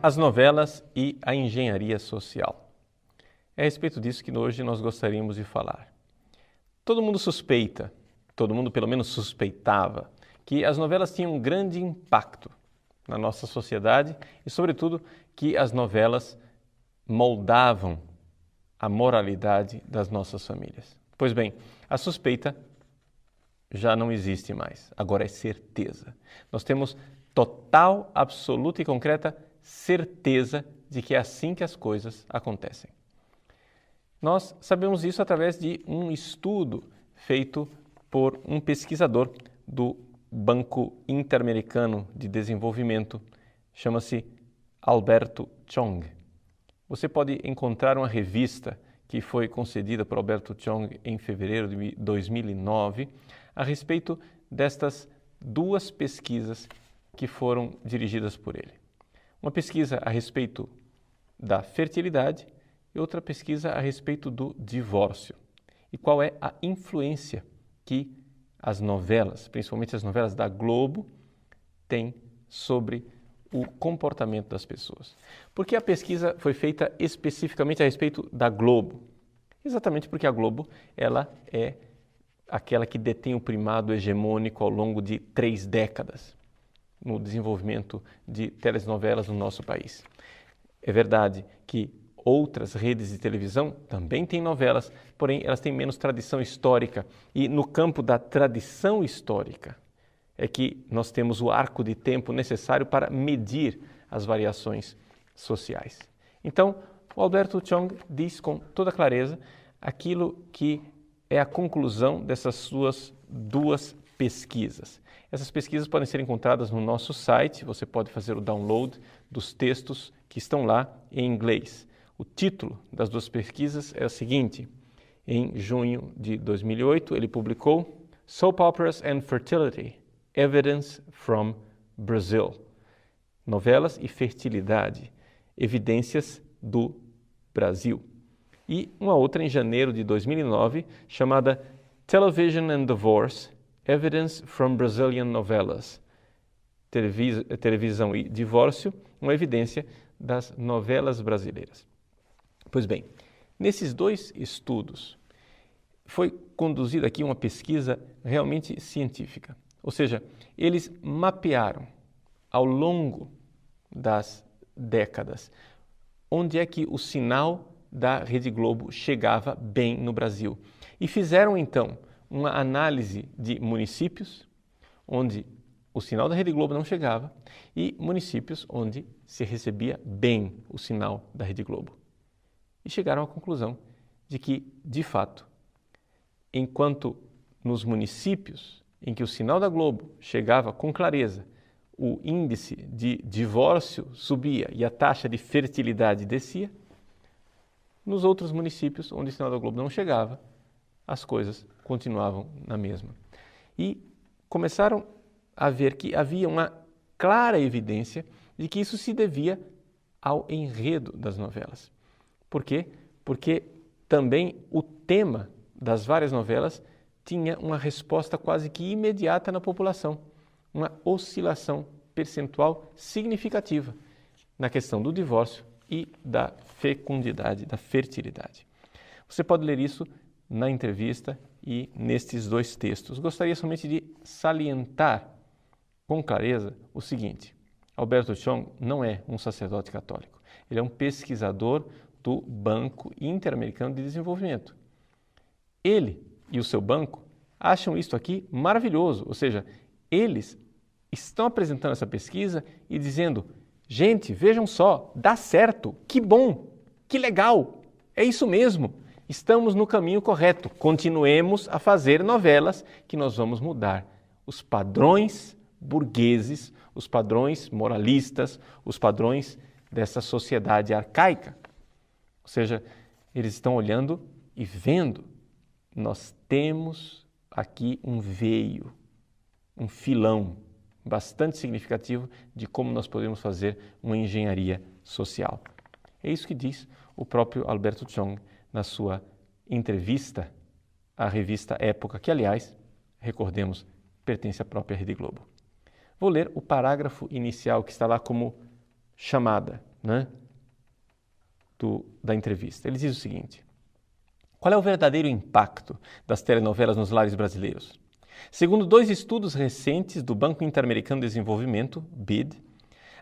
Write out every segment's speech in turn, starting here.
As novelas e a engenharia social. É a respeito disso que hoje nós gostaríamos de falar. Todo mundo suspeita, todo mundo pelo menos suspeitava, que as novelas tinham um grande impacto na nossa sociedade e, sobretudo, que as novelas moldavam a moralidade das nossas famílias. Pois bem, a suspeita já não existe mais, agora é certeza. Nós temos total, absoluta e concreta certeza de que é assim que as coisas acontecem. Nós sabemos isso através de um estudo feito por um pesquisador do Banco Interamericano de Desenvolvimento, chama-se Alberto Chong. Você pode encontrar uma revista que foi concedida por Alberto Chong em fevereiro de 2009 a respeito destas duas pesquisas que foram dirigidas por ele. Uma pesquisa a respeito da fertilidade e outra pesquisa a respeito do divórcio. E qual é a influência que as novelas, principalmente as novelas da Globo, têm sobre o comportamento das pessoas. Por que a pesquisa foi feita especificamente a respeito da Globo? Exatamente porque a Globo ela é aquela que detém o primado hegemônico ao longo de 3 décadas no desenvolvimento de telenovelas no nosso país. É verdade que outras redes de televisão também têm novelas, porém elas têm menos tradição histórica. E no campo da tradição histórica é que nós temos o arco de tempo necessário para medir as variações sociais. Então, o Alberto Chong diz com toda clareza aquilo que é a conclusão dessas suas duas pesquisas. Essas pesquisas podem ser encontradas no nosso site, você pode fazer o download dos textos que estão lá em inglês. O título das duas pesquisas é o seguinte: em junho de 2008 ele publicou Soap Operas and Fertility, Evidence from Brazil. Novelas e fertilidade, evidências do Brasil. E uma outra em janeiro de 2009 chamada Television and Divorce, Evidence from Brazilian Novelas. Televisão e divórcio, uma evidência das novelas brasileiras. Pois bem, nesses dois estudos foi conduzida aqui uma pesquisa realmente científica. Ou seja, eles mapearam ao longo das décadas onde é que o sinal da Rede Globo chegava bem no Brasil. E fizeram então uma análise de municípios onde o sinal da Rede Globo não chegava e municípios onde se recebia bem o sinal da Rede Globo. E chegaram à conclusão de que, de fato, enquanto nos municípios em que o sinal da Globo chegava com clareza, o índice de divórcio subia e a taxa de fertilidade descia, nos outros municípios onde o sinal da Globo não chegava, as coisas continuavam na mesma. E começaram a ver que havia uma clara evidência de que isso se devia ao enredo das novelas. Por quê? Porque também o tema das várias novelas tinha uma resposta quase que imediata na população, uma oscilação percentual significativa na questão do divórcio e da fecundidade, da fertilidade. Você pode ler isso na entrevista e nestes dois textos. Gostaria somente de salientar com clareza o seguinte: Alberto Chong não é um sacerdote católico, ele é um pesquisador do Banco Interamericano de Desenvolvimento. Ele e o seu banco acham isto aqui maravilhoso, ou seja, eles estão apresentando essa pesquisa e dizendo: gente, vejam só, dá certo, que bom, que legal, é isso mesmo, estamos no caminho correto, continuemos a fazer novelas que nós vamos mudar os padrões burgueses, os padrões moralistas, os padrões dessa sociedade arcaica. Ou seja, eles estão olhando e vendo, nós temos aqui um veio, um filão bastante significativo de como nós podemos fazer uma engenharia social. É isso que diz o próprio Alberto Chong na sua entrevista à revista Época, que, aliás, recordemos, pertence à própria Rede Globo. Vou ler o parágrafo inicial que está lá como chamada. né, da entrevista. Ele diz o seguinte: qual é o verdadeiro impacto das telenovelas nos lares brasileiros? Segundo 2 estudos recentes do Banco Interamericano de Desenvolvimento, BID,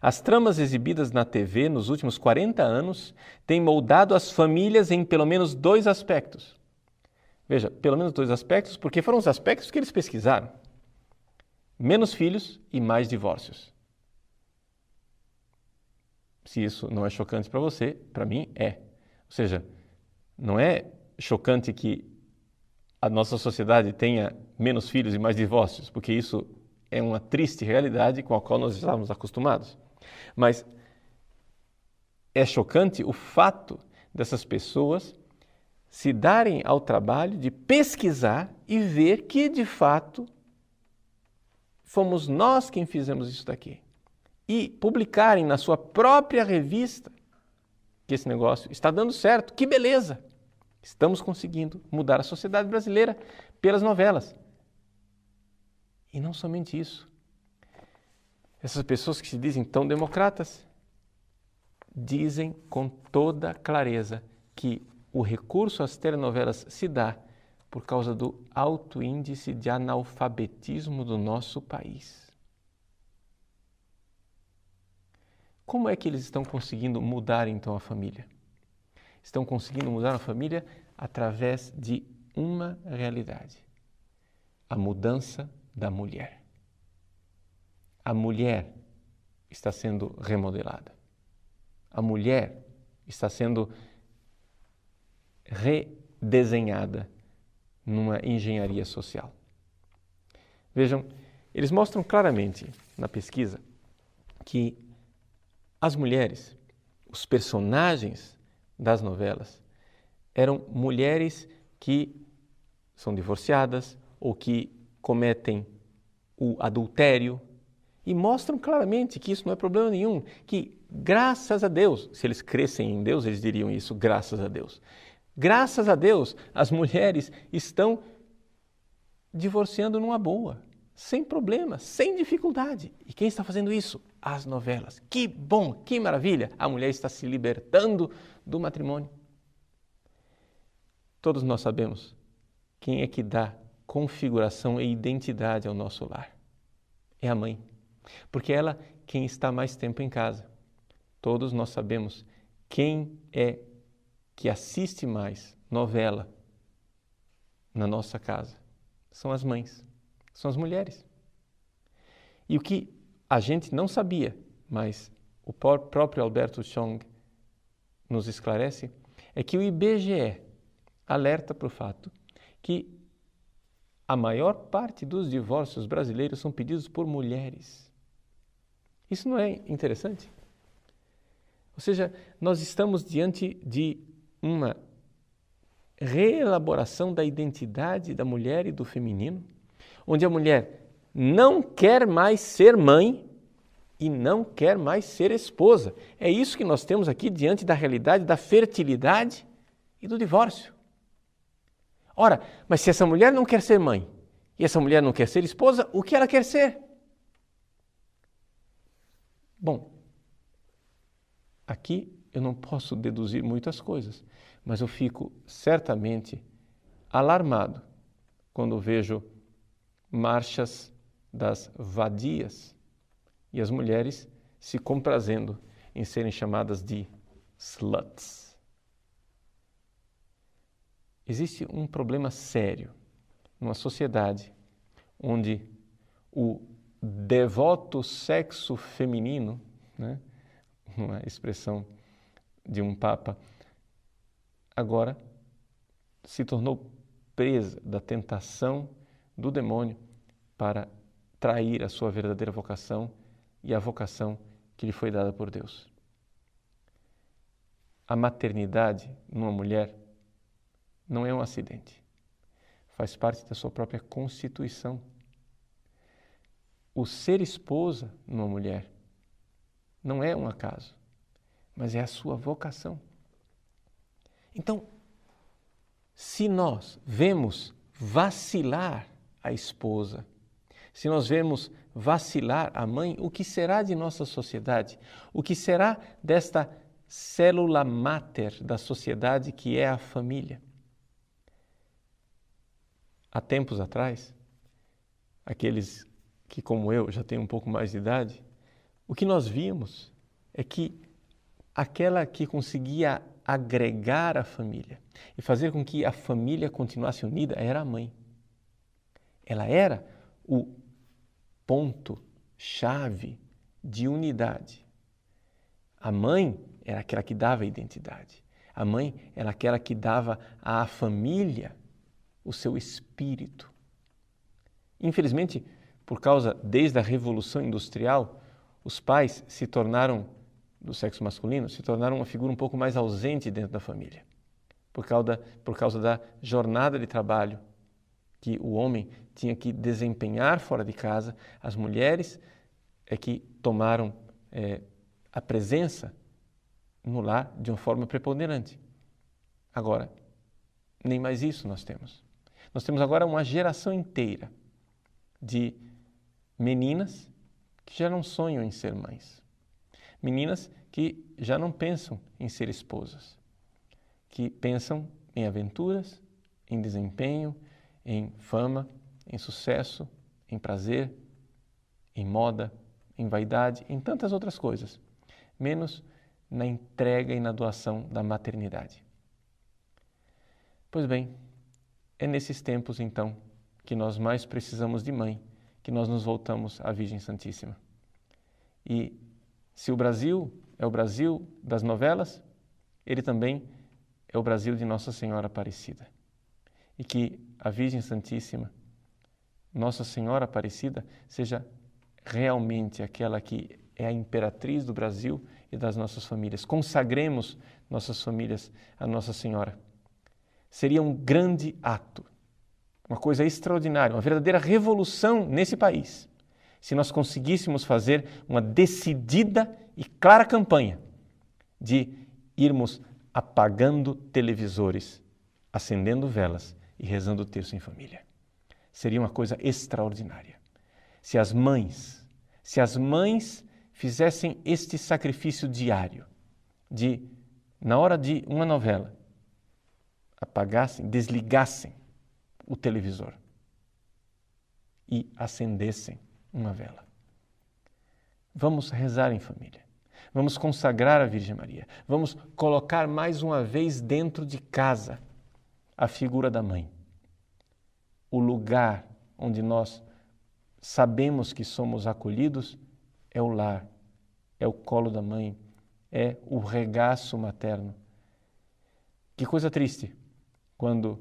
as tramas exibidas na TV nos últimos 40 anos têm moldado as famílias em pelo menos 2 aspectos. Veja, pelo menos 2 aspectos, porque foram os aspectos que eles pesquisaram. Menos filhos e mais divórcios. Se isso não é chocante para você, para mim é. Ou seja, não é chocante que a nossa sociedade tenha menos filhos e mais divórcios, porque isso é uma triste realidade com a qual nós estávamos acostumados. Mas é chocante o fato dessas pessoas se darem ao trabalho de pesquisar e ver que, de fato, fomos nós quem fizemos isso daqui. E publicarem na sua própria revista que esse negócio está dando certo. Que beleza! Estamos conseguindo mudar a sociedade brasileira pelas novelas. E não somente isso. Essas pessoas que se dizem tão democratas dizem com toda clareza que o recurso às telenovelas se dá por causa do alto índice de analfabetismo do nosso país. Como é que eles estão conseguindo mudar então a família? Estão conseguindo mudar a família através de uma realidade: a mudança da mulher. A mulher está sendo remodelada. A mulher está sendo redesenhada numa engenharia social. Vejam, eles mostram claramente na pesquisa que as mulheres, os personagens das novelas, eram mulheres que são divorciadas ou que cometem o adultério e mostram claramente que isso não é problema nenhum, que graças a Deus, se eles crescem em Deus, eles diriam isso, graças a Deus. Graças a Deus, as mulheres estão divorciando numa boa, sem problema, sem dificuldade. E quem está fazendo isso? As novelas. Que bom, que maravilha! A mulher está se libertando do matrimônio. Todos nós sabemos quem é que dá configuração e identidade ao nosso lar. É a mãe, porque ela quem está mais tempo em casa. Todos nós sabemos quem é que assiste mais novela na nossa casa. São as mães, são as mulheres. E o que a gente não sabia, mas o próprio Alberto Chong nos esclarece, é que o IBGE alerta para o fato que a maior parte dos divórcios brasileiros são pedidos por mulheres. Isso não é interessante? Ou seja, nós estamos diante de uma reelaboração da identidade da mulher e do feminino, onde a mulher não quer mais ser mãe e não quer mais ser esposa. É isso que nós temos aqui diante da realidade da fertilidade e do divórcio. Ora, mas se essa mulher não quer ser mãe e essa mulher não quer ser esposa, o que ela quer ser? Bom, aqui eu não posso deduzir muitas coisas, mas eu fico certamente alarmado quando vejo marchas das vadias e as mulheres se comprazendo em serem chamadas de sluts. Existe um problema sério numa sociedade onde o devoto sexo feminino, né, uma expressão de um papa, agora se tornou presa da tentação do demônio para trair a sua verdadeira vocação e a vocação que lhe foi dada por Deus. A maternidade numa mulher não é um acidente, faz parte da sua própria constituição. O ser esposa numa mulher não é um acaso, mas é a sua vocação. Então, se nós vemos vacilar a esposa, se nós vemos vacilar a mãe, o que será de nossa sociedade? O que será desta célula máter da sociedade que é a família? Há tempos atrás, aqueles que, como eu, já têm um pouco mais de idade, o que nós vimos é que aquela que conseguia agregar a família e fazer com que a família continuasse unida era a mãe. Ela era o ponto-chave de unidade. A mãe era aquela que dava a identidade. A mãe era aquela que dava à família o seu espírito. Infelizmente, desde a Revolução Industrial, os pais do sexo masculino, se tornaram uma figura um pouco mais ausente dentro da família, por causa da jornada de trabalho que o homem tinha que desempenhar fora de casa. As mulheres é que tomaram a presença no lar de uma forma preponderante. Agora, nem mais isso nós temos. Nós temos agora uma geração inteira de meninas que já não sonham em ser mães. Meninas que já não pensam em ser esposas, que pensam em aventuras, em desempenho, em fama, em sucesso, em prazer, em moda, em vaidade, em tantas outras coisas, menos na entrega e na doação da maternidade. Pois bem, é nesses tempos, então, que nós mais precisamos de mãe, que nós nos voltamos à Virgem Santíssima. E se o Brasil é o Brasil das novelas, ele também é o Brasil de Nossa Senhora Aparecida. E que a Virgem Santíssima, Nossa Senhora Aparecida, seja realmente aquela que é a imperatriz do Brasil e das nossas famílias. Consagremos nossas famílias a Nossa Senhora. Seria um grande ato, uma coisa extraordinária, uma verdadeira revolução nesse país, se nós conseguíssemos fazer uma decidida e clara campanha de irmos apagando televisores, acendendo velas e rezando o terço em família. Seria uma coisa extraordinária. Se as mães fizessem este sacrifício diário de, na hora de uma novela, apagassem, desligassem o televisor e acendessem uma vela. Vamos rezar em família. Vamos consagrar a Virgem Maria. Vamos colocar mais uma vez dentro de casa a figura da mãe. O lugar onde nós sabemos que somos acolhidos é o lar, é o colo da mãe, é o regaço materno. Que coisa triste quando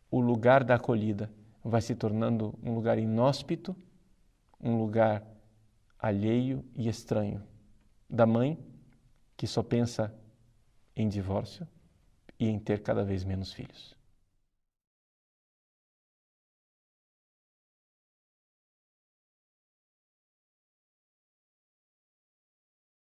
o lugar da acolhida vai se tornando um lugar inóspito, um lugar alheio e estranho, da mãe que só pensa em divórcio e em ter cada vez menos filhos.